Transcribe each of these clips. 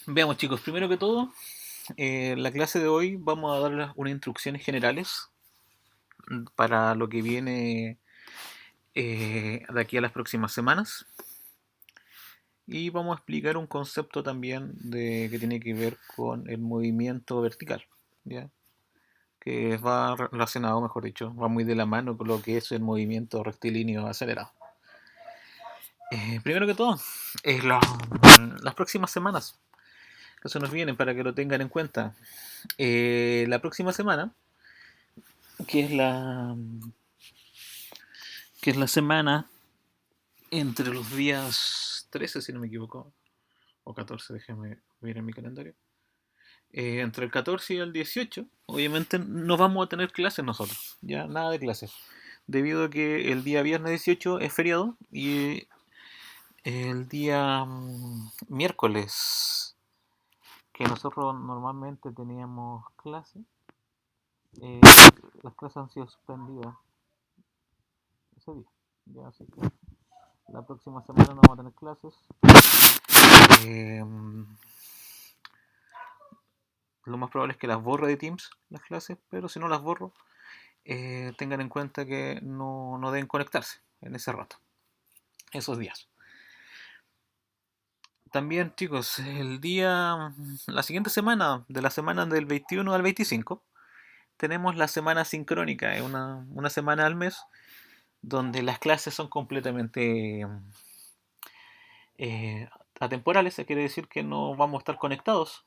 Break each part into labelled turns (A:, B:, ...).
A: Veamos chicos, primero que todo, en la clase de hoy vamos a dar unas instrucciones generales para lo que viene de aquí a las próximas semanas y vamos a explicar un concepto también que tiene que ver con el movimiento vertical, ¿ya? Que va relacionado, mejor dicho, va muy de la mano con lo que es el movimiento rectilíneo acelerado. Primero que todo, las próximas semanas que se nos vienen para que lo tengan en cuenta. La próxima semana, que es la que es la semana entre los días 13, si no me equivoco, o 14, déjame ver en mi calendario. Entre el 14 y el 18, obviamente no vamos a tener clases nosotros, ya nada de clases, debido a que el día viernes 18 es feriado y el día miércoles, que nosotros normalmente teníamos clases, eh, las clases han sido suspendidas ese día, ya así que la próxima semana no vamos a tener clases. Eh, lo más probable es que las borre de Teams las clases, pero si no las borro, tengan en cuenta que no deben conectarse en ese rato, esos días. También, chicos, la siguiente semana, de la semana del 21 al 25, tenemos la semana sincrónica, es una semana al mes donde las clases son completamente atemporales, eso quiere decir que no vamos a estar conectados,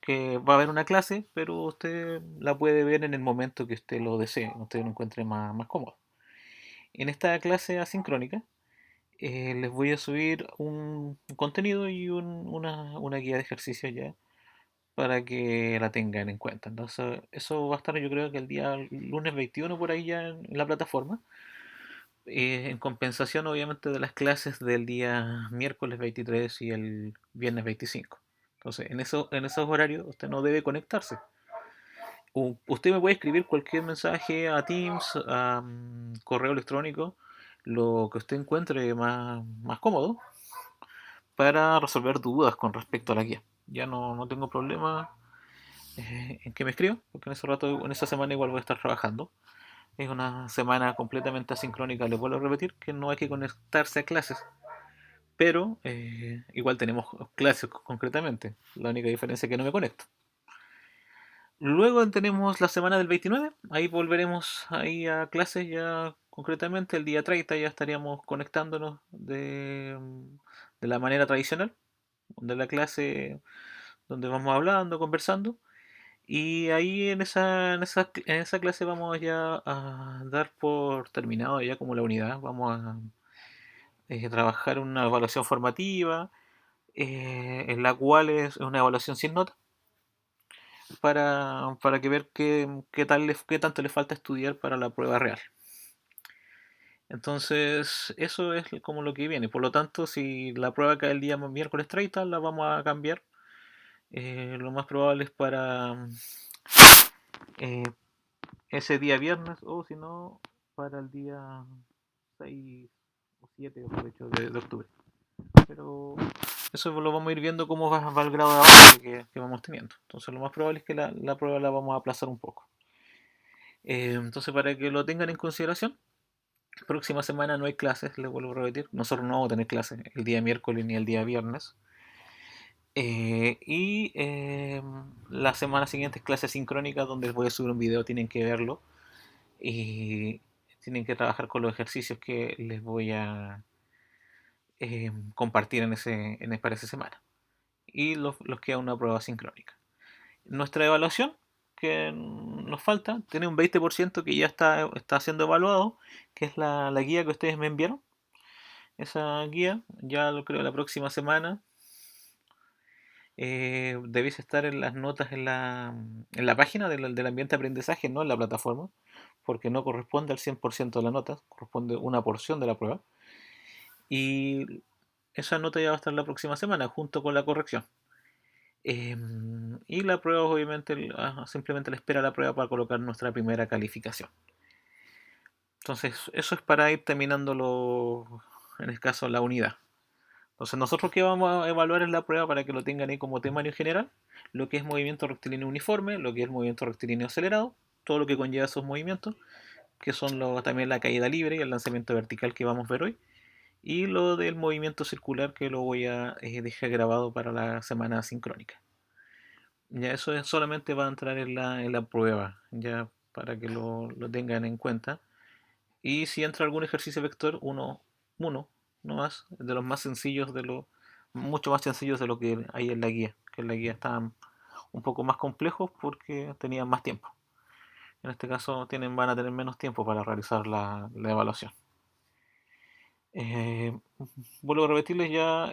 A: que va a haber una clase, pero usted la puede ver en el momento que usted lo desee, usted lo encuentre más cómodo. En esta clase asincrónica les voy a subir un contenido y una guía de ejercicios ya para que la tengan en cuenta. Entonces, eso va a estar yo creo que el día lunes 21 por ahí ya en la plataforma, en compensación obviamente de las clases del día miércoles 23 y el viernes 25. Entonces, en esos horarios usted no debe conectarse. Usted me puede escribir cualquier mensaje a Teams, a correo electrónico, lo que usted encuentre más cómodo para resolver dudas con respecto a la guía. Ya no tengo problema en que me escriba, porque en ese rato, en esa semana igual voy a estar trabajando. Es una semana completamente asincrónica, les vuelvo a repetir que no hay que conectarse a clases, pero igual tenemos clases concretamente. La única diferencia es que no me conecto. Luego tenemos la semana del 29, ahí volveremos ahí a clases ya concretamente, el día 30 ya estaríamos conectándonos de la manera tradicional, de la clase donde vamos hablando, conversando, y ahí en esa clase vamos ya a dar por terminado ya como la unidad, vamos a trabajar una evaluación formativa, en la cual es una evaluación sin nota para que ver qué tanto le falta estudiar para la prueba real. Entonces, eso es como lo que viene. Por lo tanto, si la prueba cae el día miércoles 30, la vamos a cambiar. Lo más probable es para eh, ese día viernes o si no, para el día 6 o 7 o 8 de octubre. Pero eso lo vamos a ir viendo cómo va el grado de avance que vamos teniendo. Entonces, lo más probable es que la prueba la vamos a aplazar un poco. Entonces, para que lo tengan en consideración, próxima semana no hay clases, les vuelvo a repetir. Nosotros no vamos a tener clases el día miércoles ni el día viernes. La semana siguiente es clase sincrónica donde les voy a subir un video, tienen que verlo. Y tienen que trabajar con los ejercicios que les voy a compartir para esa semana. Y los queda una prueba sincrónica. Nuestra evaluación, que nos falta, tiene un 20% que ya está siendo evaluado, que es la guía que ustedes me enviaron. Esa guía, ya lo creo la próxima semana, debéis estar en las notas en la página del ambiente de aprendizaje, no en la plataforma, porque no corresponde al 100% de la nota, corresponde una porción de la prueba. Y esa nota ya va a estar la próxima semana, junto con la corrección. Y la prueba, obviamente, simplemente le espera la prueba para colocar nuestra primera calificación. Entonces, eso es para ir terminando en el caso, la unidad. Entonces, nosotros qué vamos a evaluar en la prueba para que lo tengan ahí como temario general, lo que es movimiento rectilíneo uniforme, lo que es movimiento rectilíneo acelerado, todo lo que conlleva esos movimientos, que son también la caída libre y el lanzamiento vertical que vamos a ver hoy, y lo del movimiento circular que lo voy a dejar grabado para la semana sincrónica. Ya eso solamente va a entrar en la prueba, ya para que lo tengan en cuenta. Y si entra algún ejercicio vector, uno, no más, de los más sencillos, mucho más sencillos de lo que hay en la guía, que en la guía estaban un poco más complejos porque tenían más tiempo. En este caso van a tener menos tiempo para realizar la evaluación. Eh, Vuelvo a repetirles ya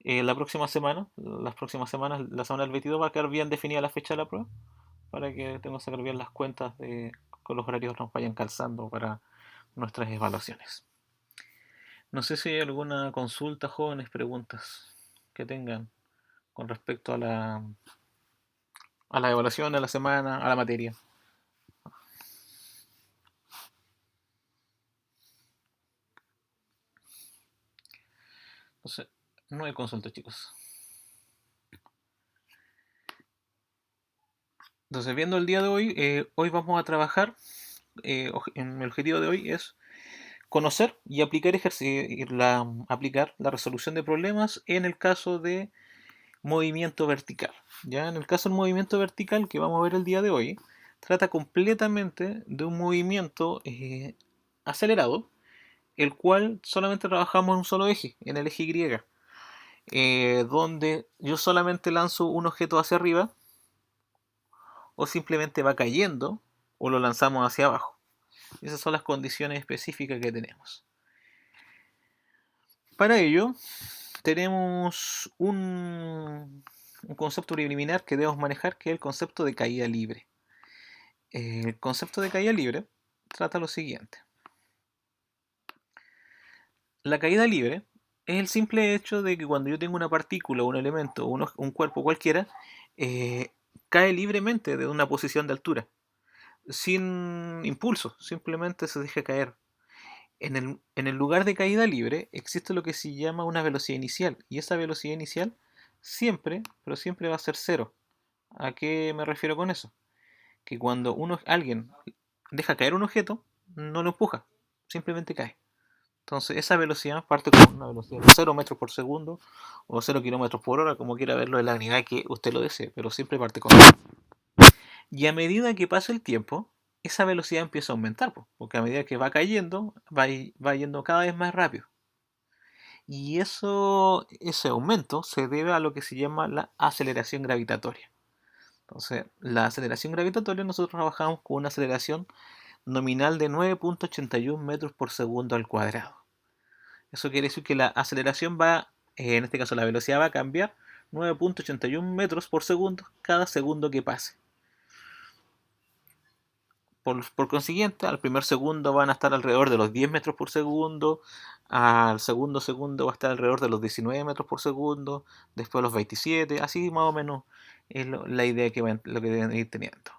A: la próxima semana, las próximas semanas, la semana del 22 va a quedar bien definida la fecha de la prueba para que tengo que sacar bien las cuentas con los horarios nos vayan calzando para nuestras evaluaciones. No sé si hay alguna consulta, jóvenes, preguntas que tengan con respecto a la evaluación de la semana, a la materia. Entonces, no hay consulta, chicos. Entonces, viendo el día de hoy, hoy vamos a trabajar, el objetivo de hoy es conocer y aplicar la resolución de problemas en el caso de movimiento vertical. Ya en el caso del movimiento vertical que vamos a ver el día de hoy, trata completamente de un movimiento acelerado, el cual solamente trabajamos en un solo eje, en el eje Y, donde yo solamente lanzo un objeto hacia arriba, o simplemente va cayendo, o lo lanzamos hacia abajo. Esas son las condiciones específicas que tenemos. Para ello, tenemos un concepto preliminar que debemos manejar, que es el concepto de caída libre. El concepto de caída libre trata lo siguiente. La caída libre es el simple hecho de que cuando yo tengo una partícula, un elemento, un cuerpo cualquiera, eh, cae libremente de una posición de altura, sin impulso, simplemente se deja caer. En el lugar de caída libre existe lo que se llama una velocidad inicial, y esa velocidad inicial siempre, pero siempre va a ser cero. ¿A qué me refiero con eso? Que cuando alguien deja caer un objeto, no lo empuja, simplemente cae. Entonces esa velocidad parte con una velocidad de 0 metros por segundo o 0 kilómetros por hora, como quiera verlo en la unidad que usted lo desee, pero siempre parte con eso. Y a medida que pasa el tiempo, esa velocidad empieza a aumentar, porque a medida que va cayendo, va yendo cada vez más rápido. Y ese aumento se debe a lo que se llama la aceleración gravitatoria. Entonces, la aceleración gravitatoria nosotros trabajamos con una aceleración nominal de 9.81 metros por segundo al cuadrado. Eso quiere decir que la aceleración en este caso la velocidad va a cambiar 9.81 metros por segundo cada segundo que pase. Por consiguiente, al primer segundo van a estar alrededor de los 10 metros por segundo, al segundo segundo va a estar alrededor de los 19 metros por segundo, después los 27, así más o menos es la idea lo que deben ir teniendo.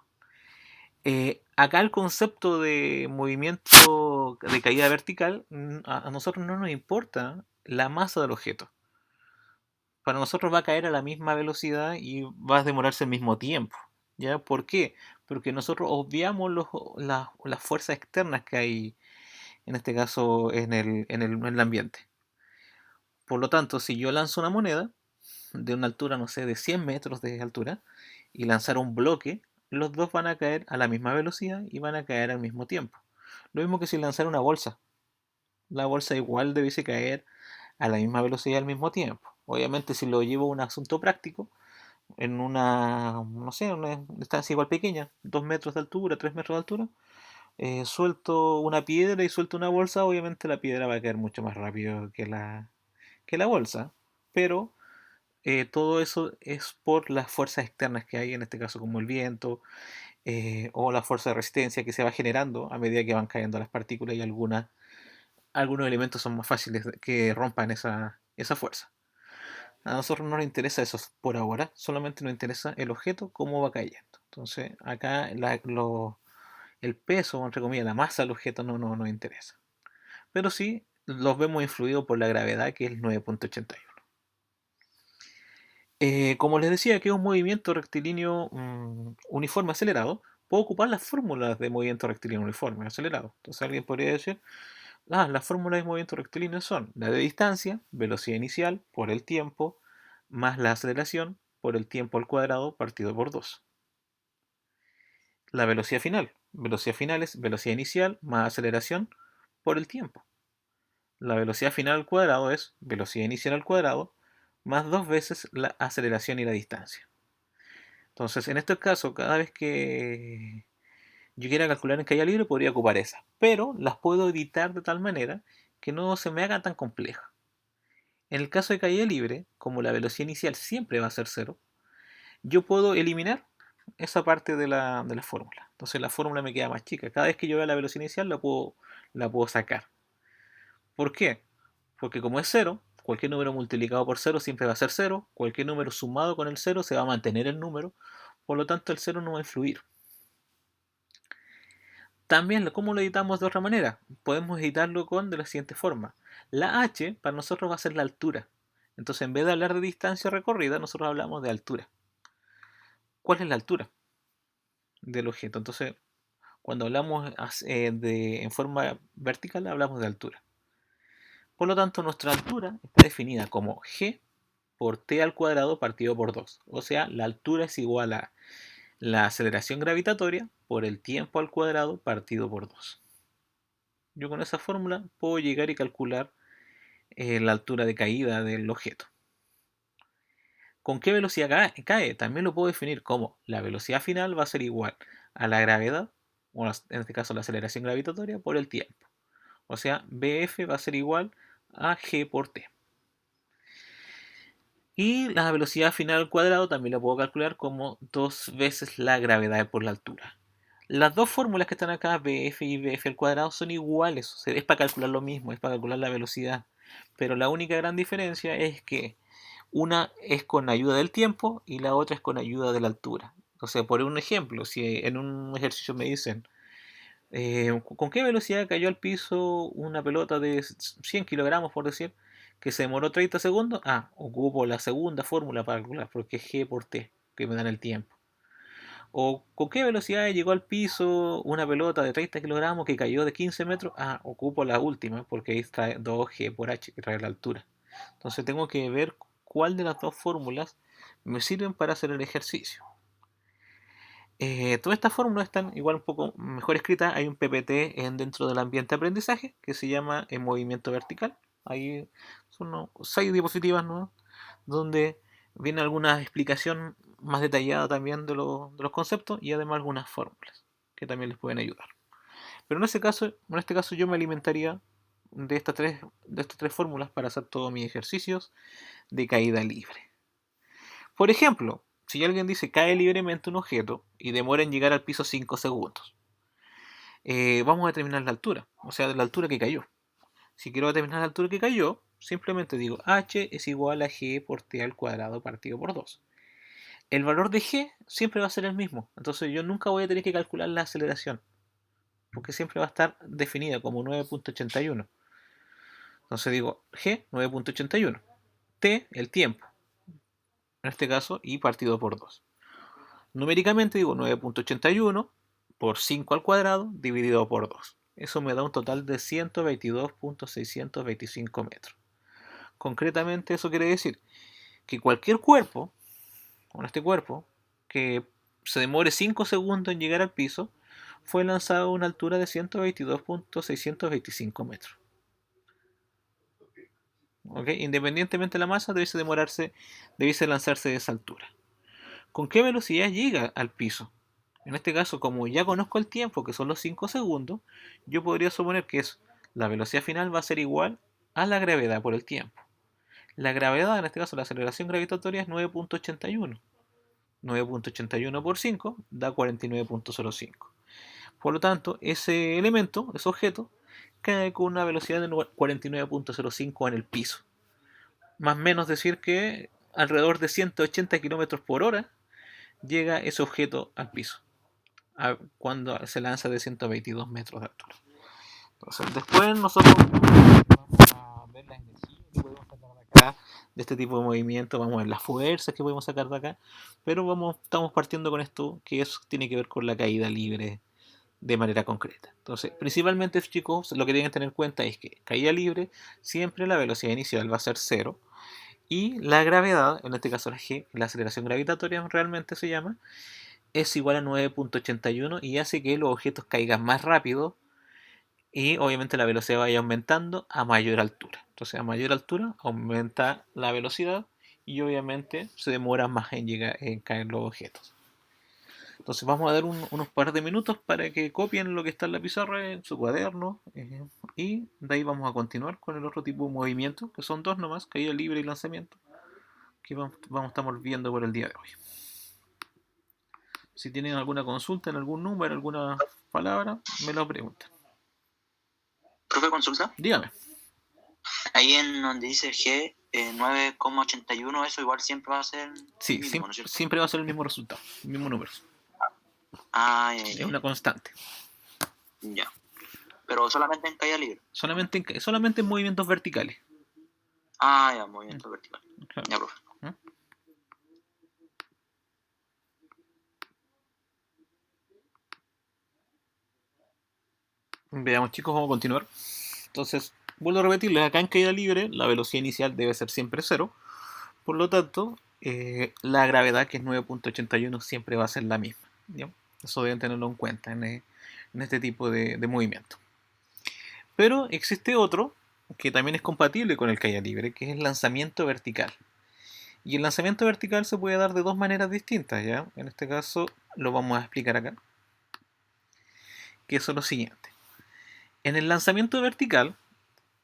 A: Acá el concepto de movimiento de caída vertical, a nosotros no nos importa la masa del objeto. Para nosotros va a caer a la misma velocidad y va a demorarse el mismo tiempo. ¿Ya? ¿Por qué? Porque nosotros obviamos las fuerzas externas que hay, en este caso, en el ambiente. Por lo tanto, si yo lanzo una moneda de una altura, no sé, de 100 metros de altura, y lanzar un bloque, los dos van a caer a la misma velocidad y van a caer al mismo tiempo. Lo mismo que si lanzar una bolsa. La bolsa igual debiese caer a la misma velocidad al mismo tiempo. Obviamente, si lo llevo a un asunto práctico, en no sé, una distancia igual pequeña, 2 metros de altura, 3 metros de altura, suelto una piedra y suelto una bolsa, obviamente la piedra va a caer mucho más rápido que la bolsa, pero todo eso es por las fuerzas externas que hay, en este caso como el viento, o la fuerza de resistencia que se va generando a medida que van cayendo las partículas y algunos elementos son más fáciles que rompan esa fuerza. A nosotros no nos interesa eso por ahora, solamente nos interesa el objeto, cómo va cayendo. Entonces, acá el peso, entre comillas, la masa del objeto no nos interesa. Pero sí, los vemos influidos por la gravedad, que es el 9.81. Como les decía, que es un movimiento rectilíneo uniforme acelerado, puedo ocupar las fórmulas de movimiento rectilíneo uniforme acelerado. Entonces alguien podría decir, las fórmulas de movimiento rectilíneo son la de distancia, velocidad inicial por el tiempo, más la aceleración por el tiempo al cuadrado partido por 2. La velocidad final es velocidad inicial más aceleración por el tiempo. La velocidad final al cuadrado es velocidad inicial al cuadrado más dos veces la aceleración y la distancia. Entonces, en este caso, cada vez que yo quiera calcular en caída libre, podría ocupar esas, pero las puedo editar de tal manera que no se me haga tan compleja. En el caso de caída libre, como la velocidad inicial siempre va a ser cero, yo puedo eliminar esa parte de la fórmula. Entonces la fórmula me queda más chica. Cada vez que yo vea la velocidad inicial la puedo sacar. ¿Por qué? Porque como es cero, cualquier número multiplicado por cero siempre va a ser cero. Cualquier número sumado con el cero se va a mantener el número. Por lo tanto, el cero no va a influir. También, ¿cómo lo editamos de otra manera? Podemos editarlo de la siguiente forma. La h para nosotros va a ser la altura. Entonces, en vez de hablar de distancia recorrida, nosotros hablamos de altura. ¿Cuál es la altura del objeto? Entonces, cuando hablamos en forma vertical, hablamos de altura. Por lo tanto, nuestra altura está definida como g por t al cuadrado partido por 2. O sea, la altura es igual a la aceleración gravitatoria por el tiempo al cuadrado partido por 2. Yo con esa fórmula puedo llegar y calcular la altura de caída del objeto. ¿Con qué velocidad cae? También lo puedo definir como la velocidad final va a ser igual a la gravedad, o en este caso la aceleración gravitatoria, por el tiempo. O sea, BF va a ser igual a G por T. Y la velocidad final al cuadrado también la puedo calcular como 2 veces la gravedad por la altura. Las dos fórmulas que están acá, BF y BF al cuadrado, son iguales. O sea, es para calcular lo mismo, es para calcular la velocidad. Pero la única gran diferencia es que una es con ayuda del tiempo y la otra es con ayuda de la altura. O sea, por un ejemplo, si en un ejercicio me dicen, ¿con qué velocidad cayó al piso una pelota de 100 kilogramos, por decir, que se demoró 30 segundos? Ocupo la segunda fórmula para calcular, porque es G por T, que me dan el tiempo. ¿O con qué velocidad llegó al piso una pelota de 30 kilogramos que cayó de 15 metros? Ocupo la última, porque ahí trae 2G por H, que trae la altura. Entonces tengo que ver cuál de las dos fórmulas me sirven para hacer el ejercicio. Todas estas fórmulas están igual un poco mejor escritas. Hay un PPT dentro del ambiente de aprendizaje que se llama movimiento vertical. Ahí son 6 diapositivas, ¿no?, donde viene alguna explicación más detallada también de los conceptos y además algunas fórmulas que también les pueden ayudar. Pero en este caso yo me alimentaría de estas tres fórmulas para hacer todos mis ejercicios de caída libre. Por ejemplo, si alguien dice cae libremente un objeto y demora en llegar al piso 5 segundos, vamos a determinar la altura, o sea, de la altura que cayó. Si quiero determinar la altura que cayó, simplemente digo h es igual a g por t al cuadrado partido por 2. El valor de g siempre va a ser el mismo, entonces yo nunca voy a tener que calcular la aceleración, porque siempre va a estar definida como 9.81. Entonces digo g 9.81, t el tiempo, en este caso, y partido por 2. Numéricamente digo 9.81 por 5 al cuadrado dividido por 2. Eso me da un total de 122.625 metros. Concretamente eso quiere decir que cualquier cuerpo, con este cuerpo, que se demore 5 segundos en llegar al piso, fue lanzado a una altura de 122.625 metros. ¿Okay? Independientemente de la masa, debiese lanzarse de esa altura. ¿Con qué velocidad llega al piso? En este caso, como ya conozco el tiempo, que son los 5 segundos, yo podría suponer que la velocidad final va a ser igual a la gravedad por el tiempo. La gravedad, en este caso la aceleración gravitatoria, es 9.81. 9.81 por 5 da 49.05. Por lo tanto, ese elemento, ese objeto, cae con una velocidad de 49.05 en el piso. Más o menos decir que alrededor de 180 km por hora llega ese objeto al piso cuando se lanza de 122 metros de altura. Entonces, después nosotros la energía que podemos sacar de acá, de este tipo de movimiento, vamos a ver las fuerzas que podemos sacar de acá, pero estamos partiendo con esto que tiene que ver con la caída libre de manera concreta. Entonces, principalmente, chicos, lo que tienen que tener en cuenta es que caída libre, siempre la velocidad inicial va a ser cero y la gravedad, en este caso la G, la aceleración gravitatoria realmente se llama, es igual a 9.81 y hace que los objetos caigan más rápido y obviamente la velocidad vaya aumentando a mayor altura. Entonces a mayor altura aumenta la velocidad y obviamente se demora más en caer los objetos. Entonces vamos a dar unos par de minutos para que copien lo que está en la pizarra en su cuaderno y de ahí vamos a continuar con el otro tipo de movimiento, que son dos nomás, caída libre y lanzamiento, que estamos viendo por el día de hoy. Si tienen alguna consulta en algún número, alguna palabra, me lo preguntan.
B: Profe, consulta.
A: Dígame.
B: Ahí en donde dice G, 9,81, eso igual siempre va a ser
A: Sí,
B: el mismo, ¿no es cierto?
A: siempre va a ser el mismo resultado, el mismo número.
B: Ah, ya,
A: Es
B: ya.
A: una constante.
B: Ya. Pero solamente en caída libre.
A: Solamente en movimientos verticales.
B: Ah, ya, movimiento vertical.
A: Claro.
B: Ya, profe.
A: Veamos, chicos, vamos a continuar. Entonces, vuelvo a repetirles, acá en caída libre la velocidad inicial debe ser siempre cero. Por lo tanto, la gravedad, que es 9.81, siempre va a ser la misma. ¿Ya? Eso deben tenerlo en cuenta en este tipo de movimiento. Pero existe otro que también es compatible con el caída libre, que es el lanzamiento vertical. Y el lanzamiento vertical se puede dar de dos maneras distintas, ¿ya? En este caso lo vamos a explicar acá, que es lo siguiente. En el lanzamiento vertical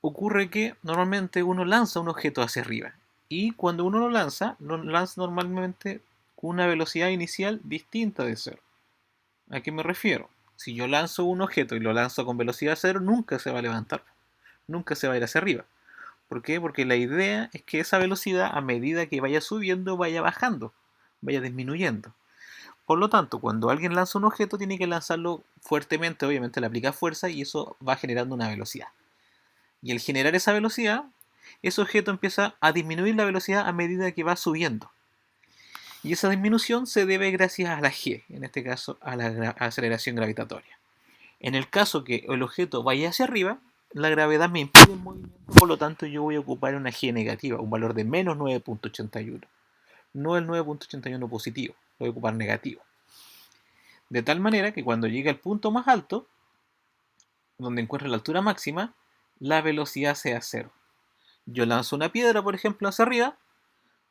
A: ocurre que normalmente uno lanza un objeto hacia arriba y cuando uno lo lanza normalmente con una velocidad inicial distinta de cero. ¿A qué me refiero? Si yo lanzo un objeto y lo lanzo con velocidad cero, nunca se va a levantar, nunca se va a ir hacia arriba. ¿Por qué? Porque la idea es que esa velocidad, a medida que vaya subiendo, vaya bajando, vaya disminuyendo. Por lo tanto, cuando alguien lanza un objeto, tiene que lanzarlo fuertemente, obviamente le aplica fuerza y eso va generando una velocidad. Y al generar esa velocidad, ese objeto empieza a disminuir la velocidad a medida que va subiendo. Y esa disminución se debe gracias a la G, en este caso a la aceleración gravitatoria. En el caso que el objeto vaya hacia arriba, la gravedad me impide el movimiento, por lo tanto yo voy a ocupar una G negativa, un valor de menos 9.81. No el 9.81 positivo, lo voy a ocupar negativo. De tal manera que cuando llegue al punto más alto, donde encuentre la altura máxima, la velocidad sea cero. Yo lanzo una piedra, por ejemplo, hacia arriba,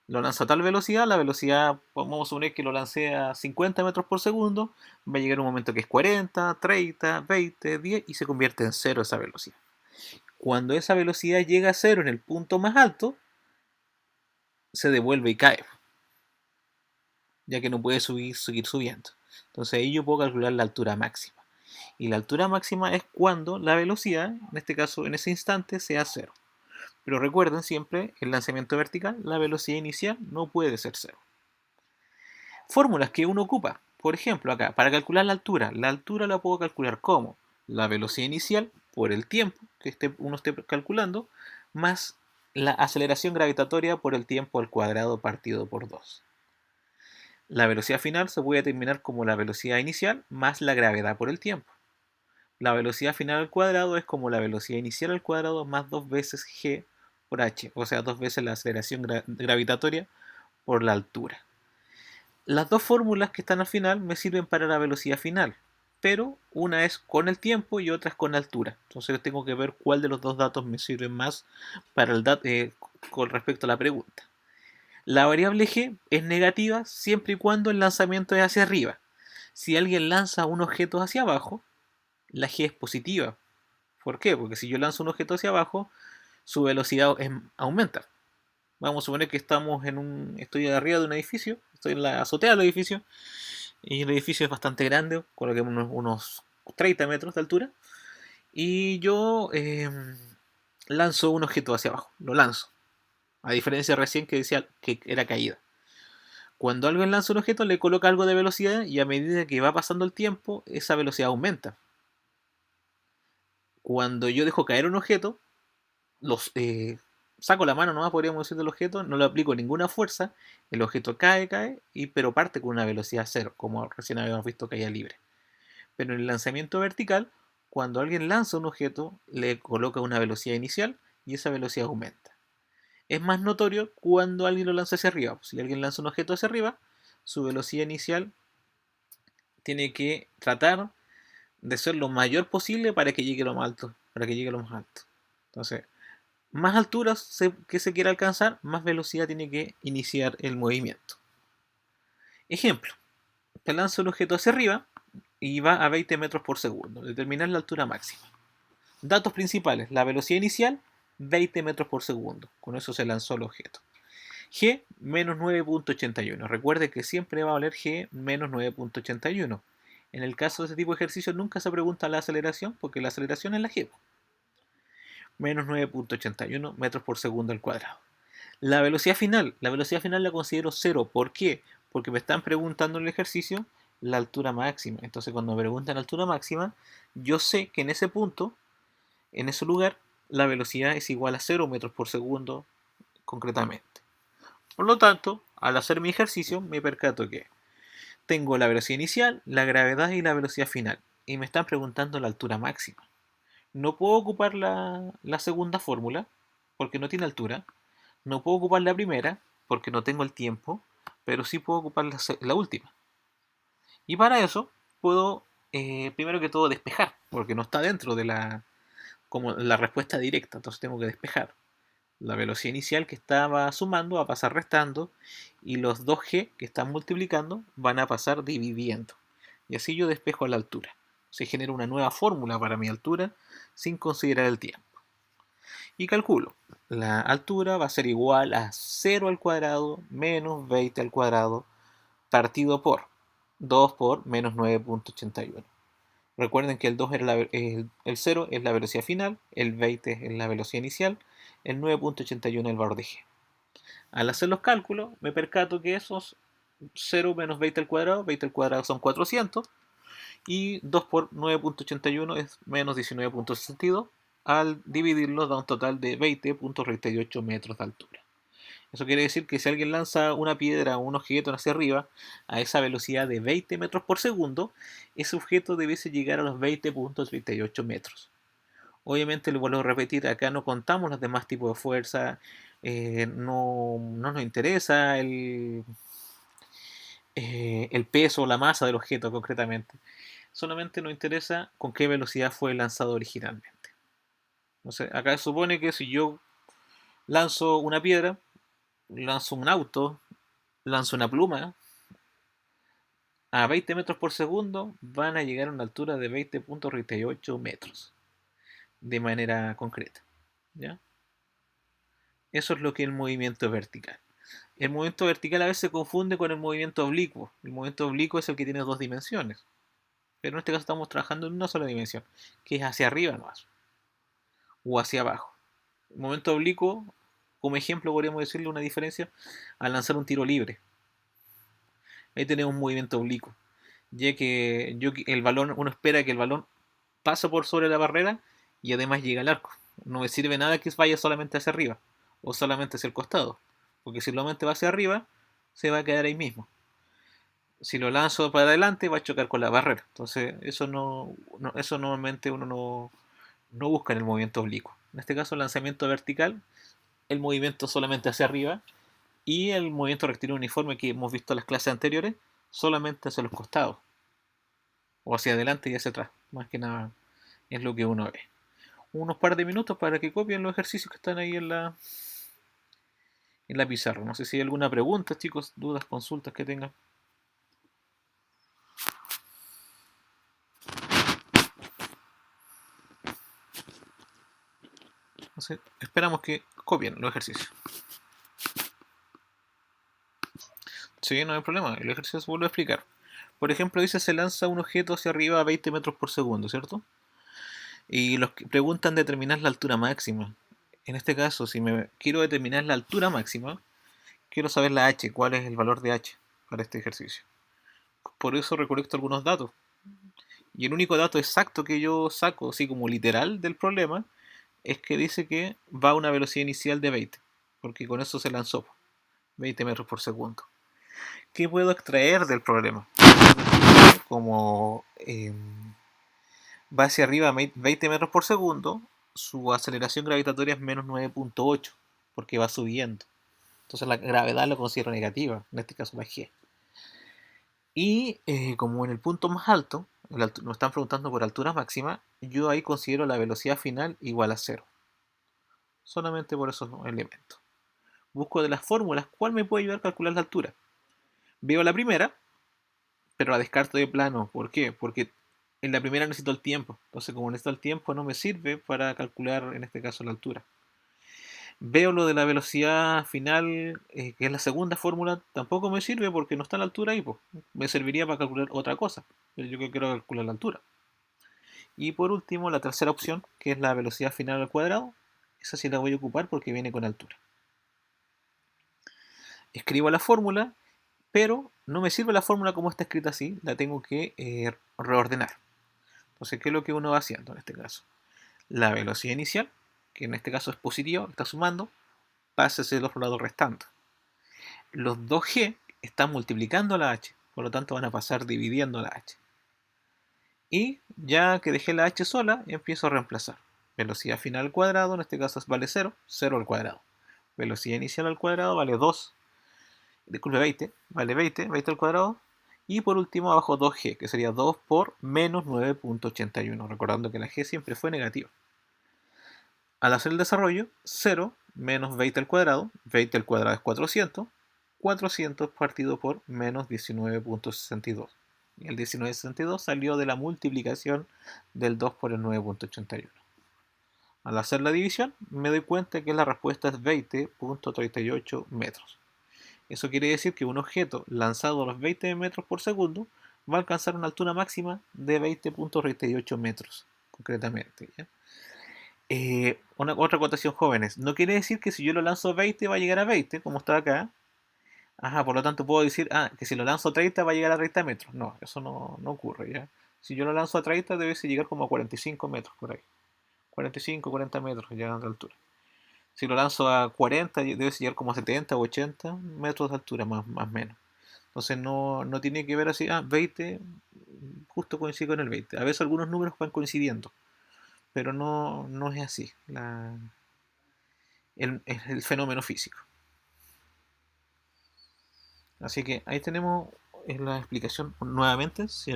A: lo lanzo a tal velocidad, la velocidad, vamos a suponer que lo lancé a 50 metros por segundo, va a llegar un momento que es 40, 30, 20, 10 y se convierte en cero esa velocidad. Cuando esa velocidad llega a cero en el punto más alto, se devuelve y cae, ya que no puede seguir subiendo. Entonces ahí yo puedo calcular la altura máxima. Y la altura máxima es cuando la velocidad, en este caso en ese instante, sea cero. Pero recuerden siempre, el lanzamiento vertical, la velocidad inicial no puede ser cero. Fórmulas que uno ocupa. Por ejemplo, acá, para calcular la altura la puedo calcular como la velocidad inicial por el tiempo que uno esté calculando, más la aceleración gravitatoria por el tiempo al cuadrado partido por 2. La velocidad final se puede determinar como la velocidad inicial más la gravedad por el tiempo. La velocidad final al cuadrado es como la velocidad inicial al cuadrado más 2 veces g por h, o sea, 2 veces la aceleración gravitatoria por la altura. Las dos fórmulas que están al final me sirven para la velocidad final, pero una es con el tiempo y otra es con altura. Entonces tengo que ver cuál de los dos datos me sirve más para con respecto a la pregunta. La variable g es negativa siempre y cuando el lanzamiento es hacia arriba. Si alguien lanza un objeto hacia abajo, la g es positiva. ¿Por qué? Porque si yo lanzo un objeto hacia abajo, su velocidad aumenta. Vamos a suponer que estoy arriba de un edificio, estoy en la azotea del edificio, y el edificio es bastante grande, coloquemos unos 30 metros de altura, y yo lanzo un objeto hacia abajo, lo lanzo, a diferencia recién que decía que era caída. Cuando alguien lanza un objeto le coloca algo de velocidad y a medida que va pasando el tiempo, esa velocidad aumenta. Cuando yo dejo caer un objeto, saco la mano nomás, podríamos decir, del objeto, no le aplico ninguna fuerza, el objeto cae, pero parte con una velocidad cero, como recién habíamos visto caída libre. Pero en el lanzamiento vertical, cuando alguien lanza un objeto, le coloca una velocidad inicial y esa velocidad aumenta. Es más notorio cuando alguien lo lanza hacia arriba. Si alguien lanza un objeto hacia arriba, su velocidad inicial tiene que tratar de ser lo mayor posible para que llegue lo más alto, para que llegue lo más alto. Entonces, más altura que se quiera alcanzar, más velocidad tiene que iniciar el movimiento. Ejemplo, te lanza un objeto hacia arriba y va a 20 metros por segundo. Determinar la altura máxima. Datos principales, la velocidad inicial, 20 metros por segundo. Con eso se lanzó el objeto. G, menos 9.81. Recuerde que siempre va a valer G menos 9.81. En el caso de este tipo de ejercicio nunca se pregunta la aceleración, porque la aceleración es la G. Menos 9.81 metros por segundo al cuadrado. La velocidad final la considero cero. ¿Por qué? Porque me están preguntando en el ejercicio la altura máxima. Entonces cuando me preguntan la altura máxima, yo sé que en ese punto, en ese lugar, la velocidad es igual a 0 metros por segundo concretamente. Por lo tanto, al hacer mi ejercicio, me percato que tengo la velocidad inicial, la gravedad y la velocidad final. Y me están preguntando la altura máxima. No puedo ocupar la segunda fórmula porque no tiene altura. No puedo ocupar la primera porque no tengo el tiempo, pero sí puedo ocupar la última. Y para eso puedo, primero que todo, despejar, porque no está dentro de como la respuesta directa, entonces tengo que despejar. La velocidad inicial que estaba sumando va a pasar restando y los 2g que están multiplicando van a pasar dividiendo. Y así yo despejo la altura. Se genera una nueva fórmula para mi altura sin considerar el tiempo. Y calculo. La altura va a ser igual a 0 al cuadrado menos 20 al cuadrado partido por 2 por menos 9.81. Recuerden que el 2 era el 0 es la velocidad final, el 20 es la velocidad inicial, el 9.81 es el valor de g. Al hacer los cálculos me percato que esos 0 menos 20 al cuadrado son 400 y 2 por 9.81 es menos 19.62. Al dividirlo da un total de 20.38 metros de altura. Eso quiere decir que si alguien lanza una piedra o un objeto hacia arriba a esa velocidad de 20 metros por segundo, ese objeto debiese llegar a los 20.38 metros. Obviamente, lo vuelvo a repetir, acá no contamos los demás tipos de fuerza, no nos interesa el peso o la masa del objeto concretamente. Solamente nos interesa con qué velocidad fue lanzado originalmente. Entonces, acá se supone que si yo lanzo una piedra, lanzo un auto, lanzo una pluma, a 20 metros por segundo van a llegar a una altura de 20.38 metros de manera concreta. ¿Ya? Eso es lo que es el movimiento vertical. El movimiento vertical a veces se confunde con el movimiento oblicuo. El movimiento oblicuo es el que tiene dos dimensiones. Pero en este caso estamos trabajando en una sola dimensión, que es hacia arriba nomás, o hacia abajo. El movimiento oblicuo, como ejemplo, podríamos decirle una diferencia al lanzar un tiro libre. Ahí tenemos un movimiento oblicuo, ya que el balón, uno espera que el balón pase por sobre la barrera y además llegue al arco. No me sirve nada que vaya solamente hacia arriba o solamente hacia el costado, porque si solamente va hacia arriba, se va a quedar ahí mismo. Si lo lanzo para adelante, va a chocar con la barrera. Entonces, eso normalmente uno no busca en el movimiento oblicuo. En este caso, el lanzamiento vertical, el movimiento solamente hacia arriba y el movimiento rectilíneo uniforme que hemos visto en las clases anteriores, solamente hacia los costados, o hacia adelante y hacia atrás. Más que nada es lo que uno ve. Unos par de minutos para que copien los ejercicios que están ahí en la pizarra. No sé si hay alguna pregunta, chicos, dudas, consultas que tengan. Entonces, esperamos que copien los ejercicios. Sí, no hay problema. El ejercicio se vuelve a explicar. Por ejemplo, dice se lanza un objeto hacia arriba a 20 metros por segundo, ¿cierto? Y los que preguntan determinar la altura máxima. En este caso, si me quiero determinar la altura máxima, quiero saber la h, cuál es el valor de h para este ejercicio. Por eso recolecto algunos datos. Y el único dato exacto que yo saco, así como literal del problema, es que dice que va a una velocidad inicial de 20, porque con eso se lanzó 20 metros por segundo. ¿Qué puedo extraer del problema? Como va hacia arriba 20 metros por segundo, su aceleración gravitatoria es menos 9.8, porque va subiendo. Entonces la gravedad lo considero negativa, en este caso la G. Y como en el punto más alto, nos están preguntando por altura máxima, yo ahí considero la velocidad final igual a cero. Solamente por esos elementos. Busco de las fórmulas cuál me puede ayudar a calcular la altura. Veo la primera, pero la descarto de plano. ¿Por qué? Porque en la primera necesito el tiempo. Entonces, como necesito el tiempo, no me sirve para calcular, en este caso, la altura. Veo lo de la velocidad final, que es la segunda fórmula, tampoco me sirve porque no está a la altura ahí, pues. Me serviría para calcular otra cosa, pero yo quiero calcular la altura. Y por último, la tercera opción, que es la velocidad final al cuadrado, esa sí la voy a ocupar porque viene con altura. Escribo la fórmula, pero no me sirve la fórmula como está escrita así, la tengo que reordenar. Entonces, ¿qué es lo que uno va haciendo en este caso? La velocidad inicial, que en este caso es positiva, está sumando, pasa hacia el otro lado restando. Los 2G están multiplicando la H, por lo tanto van a pasar dividiendo la H. Y ya que dejé la H sola, empiezo a reemplazar. Velocidad final al cuadrado, en este caso vale 0, 0 al cuadrado. Velocidad inicial al cuadrado vale 2, disculpe 20, vale 20, 20 al cuadrado. Y por último abajo 2G, que sería 2 por menos 9.81, recordando que la G siempre fue negativa. Al hacer el desarrollo, 0 menos 20 al cuadrado, 20 al cuadrado es 400, 400 partido por menos 19.62. Y el 19.62 salió de la multiplicación del 2 por el 9.81. Al hacer la división, me doy cuenta que la respuesta es 20.38 metros. Eso quiere decir que un objeto lanzado a los 20 metros por segundo va a alcanzar una altura máxima de 20.38 metros, concretamente. ¿Ya? Otra acotación, jóvenes. No quiere decir que si yo lo lanzo a 20 va a llegar a 20, como está acá. Ajá, por lo tanto puedo decir, que si lo lanzo a 30 va a llegar a 30 metros. No, eso no ocurre, ¿ya? Si yo lo lanzo a 30 debe llegar como a 45 metros por ahí. 45, 40 metros ya de altura. Si lo lanzo a 40 debe llegar como a 70 o 80 metros de altura, más o menos. Entonces no tiene que ver así, 20, justo coincide con el 20. A veces algunos números van coincidiendo, pero no es así el fenómeno físico. Así que ahí tenemos la explicación nuevamente. Si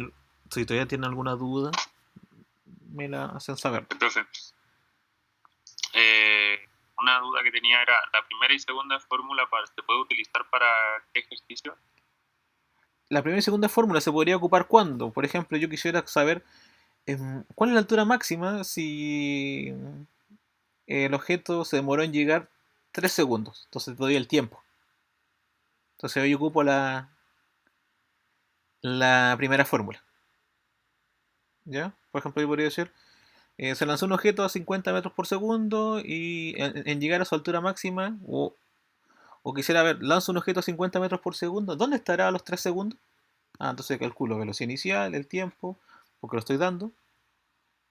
A: todavía tienen alguna duda, me la hacen saber.
C: Profe, una duda que tenía era, ¿la primera y segunda fórmula se puede utilizar para qué ejercicio?
A: La primera y segunda fórmula se podría ocupar cuando, por ejemplo, yo quisiera saber cuál es la altura máxima si el objeto se demoró en llegar 3 segundos. Entonces te doy el tiempo. Entonces hoy ocupo la primera fórmula. ¿Ya? Por ejemplo, yo podría decir, se lanzó un objeto a 50 metros por segundo y en llegar a su altura máxima, o quisiera ver, lanzo un objeto a 50 metros por segundo, ¿dónde estará a los 3 segundos? Entonces calculo velocidad inicial, el tiempo, porque lo estoy dando,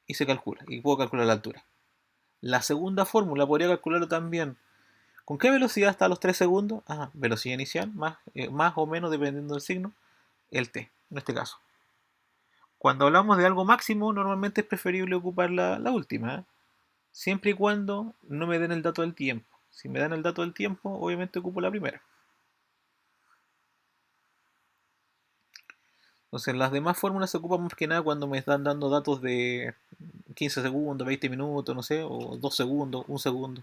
A: y se calcula, y puedo calcular la altura. La segunda fórmula podría calcularlo también. ¿Con qué velocidad está a los 3 segundos? Velocidad inicial, más o menos dependiendo del signo, el t, en este caso. Cuando hablamos de algo máximo, normalmente es preferible ocupar la última, ¿eh? Siempre y cuando no me den el dato del tiempo. Si me dan el dato del tiempo, obviamente ocupo la primera. Entonces, las demás fórmulas se ocupan más que nada cuando me están dando datos de 15 segundos, 20 minutos, no sé, o 2 segundos, 1 segundo.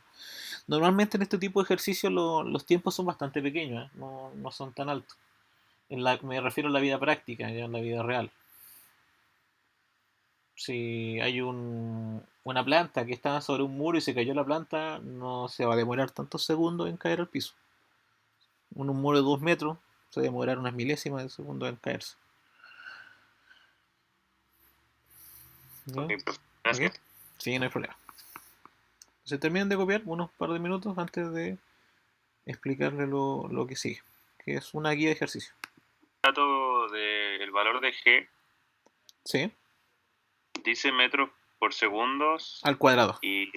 A: Normalmente en este tipo de ejercicios los tiempos son bastante pequeños, ¿eh? No son tan altos. Me refiero a la vida práctica, ya en la vida real. Si hay una planta que está sobre un muro y se cayó la planta, no se va a demorar tantos segundos en caer al piso. Un muro de 2 metros se va a demorar unas milésimas de segundo en caerse. ¿Ya?
C: Ok, profe, gracias.
A: ¿Ok? Sí, no hay problema. Se terminan de copiar unos par de minutos antes de explicarle lo que sigue, que es una guía de ejercicio.
C: El dato del valor de G
A: Sí,
C: dice metros por segundos
A: al cuadrado.
C: y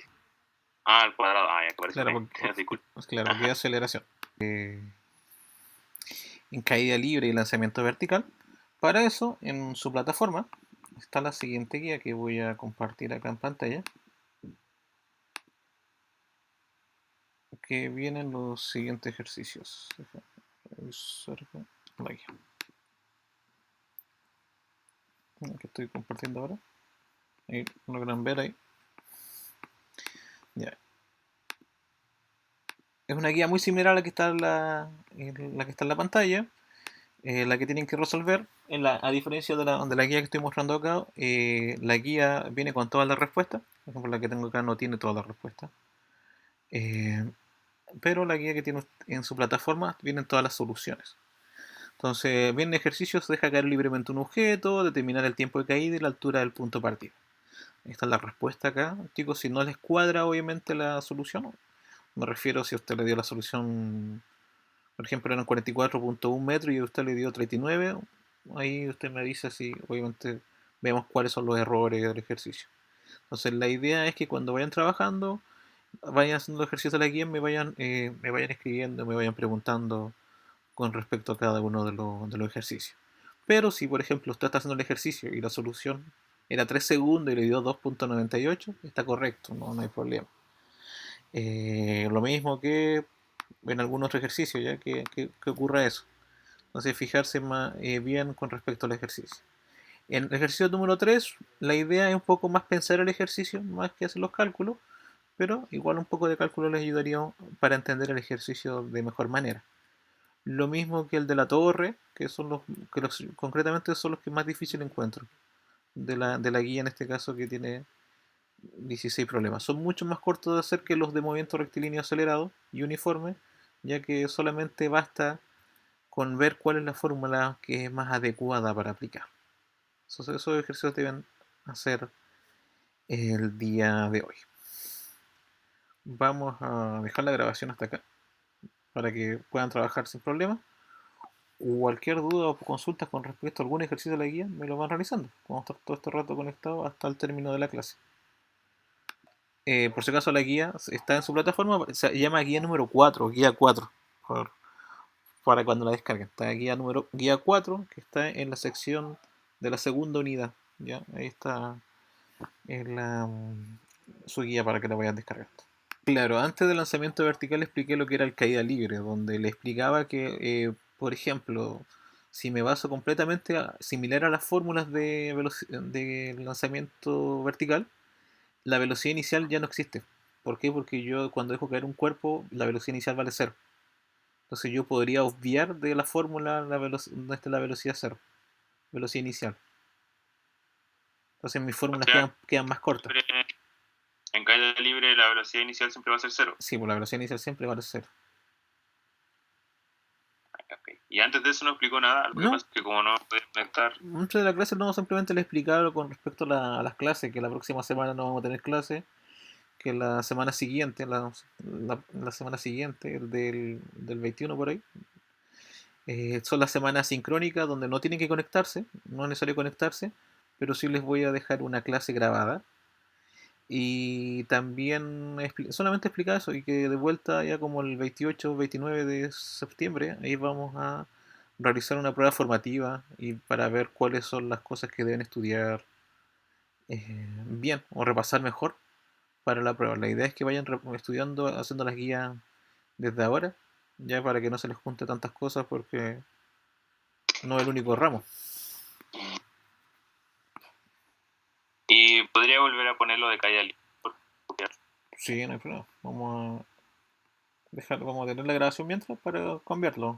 C: Al cuadrado. Ya, por eso
A: Claro,
C: disculpa.
A: claro, porque es aceleración. En caída libre y lanzamiento vertical. Para eso, en su plataforma, está la siguiente guía que voy a compartir acá en pantalla. Que vienen los siguientes ejercicios. La guía que estoy compartiendo ahora. Ahí logran ver ahí. Ya. Es una guía muy similar a la que está la que está en la pantalla. La que tienen que resolver, a diferencia de la guía que estoy mostrando acá, la guía viene con todas las respuestas. Por ejemplo, la que tengo acá no tiene todas las respuestas. Pero la guía que tiene en su plataforma vienen todas las soluciones. Entonces, vienen ejercicios, deja caer libremente un objeto, determinar el tiempo de caída y la altura del punto de partida. Esta es la respuesta acá. Chicos, si no les cuadra obviamente la solución, me refiero si usted le dio la solución, por ejemplo, eran 44.1 metros y usted le dio 39, ahí usted me dice si obviamente vemos cuáles son los errores del ejercicio. Entonces la idea es que cuando vayan trabajando, vayan haciendo ejercicios de la guía, me vayan escribiendo, me vayan preguntando con respecto a cada uno de los ejercicios. Pero si, por ejemplo, usted está haciendo el ejercicio y la solución era 3 segundos y le dio 2.98, está correcto, no hay problema. Lo mismo que en algún otro ejercicio, ya que ocurra eso. Entonces, fijarse más, bien con respecto al ejercicio. En el ejercicio número 3, la idea es un poco más pensar el ejercicio, más que hacer los cálculos, pero igual un poco de cálculo les ayudaría para entender el ejercicio de mejor manera. Lo mismo que el de la torre, concretamente son los que más difícil encuentro. De la guía en este caso que tiene 16 problemas. Son mucho más cortos de hacer que los de movimiento rectilíneo acelerado y uniforme, ya que solamente basta con ver cuál es la fórmula que es más adecuada para aplicar. Esos ejercicios deben hacer el día de hoy. Vamos a dejar la grabación hasta acá para que puedan trabajar sin problema. Cualquier duda o consultas con respecto a algún ejercicio de la guía me lo van realizando. Vamos a estar todo este rato conectado hasta el término de la clase. Por si acaso la guía está en su plataforma, se llama guía número 4, guía 4, para cuando la descarguen. Está guía 4, que está en la sección de la segunda unidad. ¿Ya? Ahí está su guía para que la vayan descargando. Claro, antes del lanzamiento vertical expliqué lo que era el caída libre, donde le explicaba que, por ejemplo, si me baso completamente similar a las fórmulas de lanzamiento vertical, la velocidad inicial ya no existe. ¿Por qué? Porque yo cuando dejo caer un cuerpo, la velocidad inicial vale cero. Entonces yo podría obviar de la fórmula donde está la velocidad cero, velocidad inicial. Entonces mis
C: O
A: fórmulas
C: sea,
A: quedan más cortas.
C: en caída libre la velocidad inicial siempre va a ser cero.
A: Sí, pues la velocidad inicial siempre vale cero.
C: Okay. Y antes de eso no explicó nada. Lo que
A: No,
C: pasa es que como no puede conectar.
A: antes de la clase no, simplemente le explicaba con respecto a las clases, que la próxima semana no vamos a tener clase, que la semana siguiente, la semana siguiente, el del 21 por ahí, son las semanas sincrónicas donde no tienen que conectarse, no es necesario conectarse, pero sí les voy a dejar una clase grabada. Y también solamente explicar eso y que de vuelta ya como el 28 o 29 de septiembre, ahí vamos a realizar una prueba formativa y para ver cuáles son las cosas que deben estudiar bien o repasar mejor para la prueba. La idea es que vayan estudiando, haciendo las guías desde ahora, ya para que no se les junte tantas cosas porque no es el único ramo.
C: Y podría volver a ponerlo de caída libre.
A: Sí, no hay problema. Vamos a tener la grabación mientras para cambiarlo.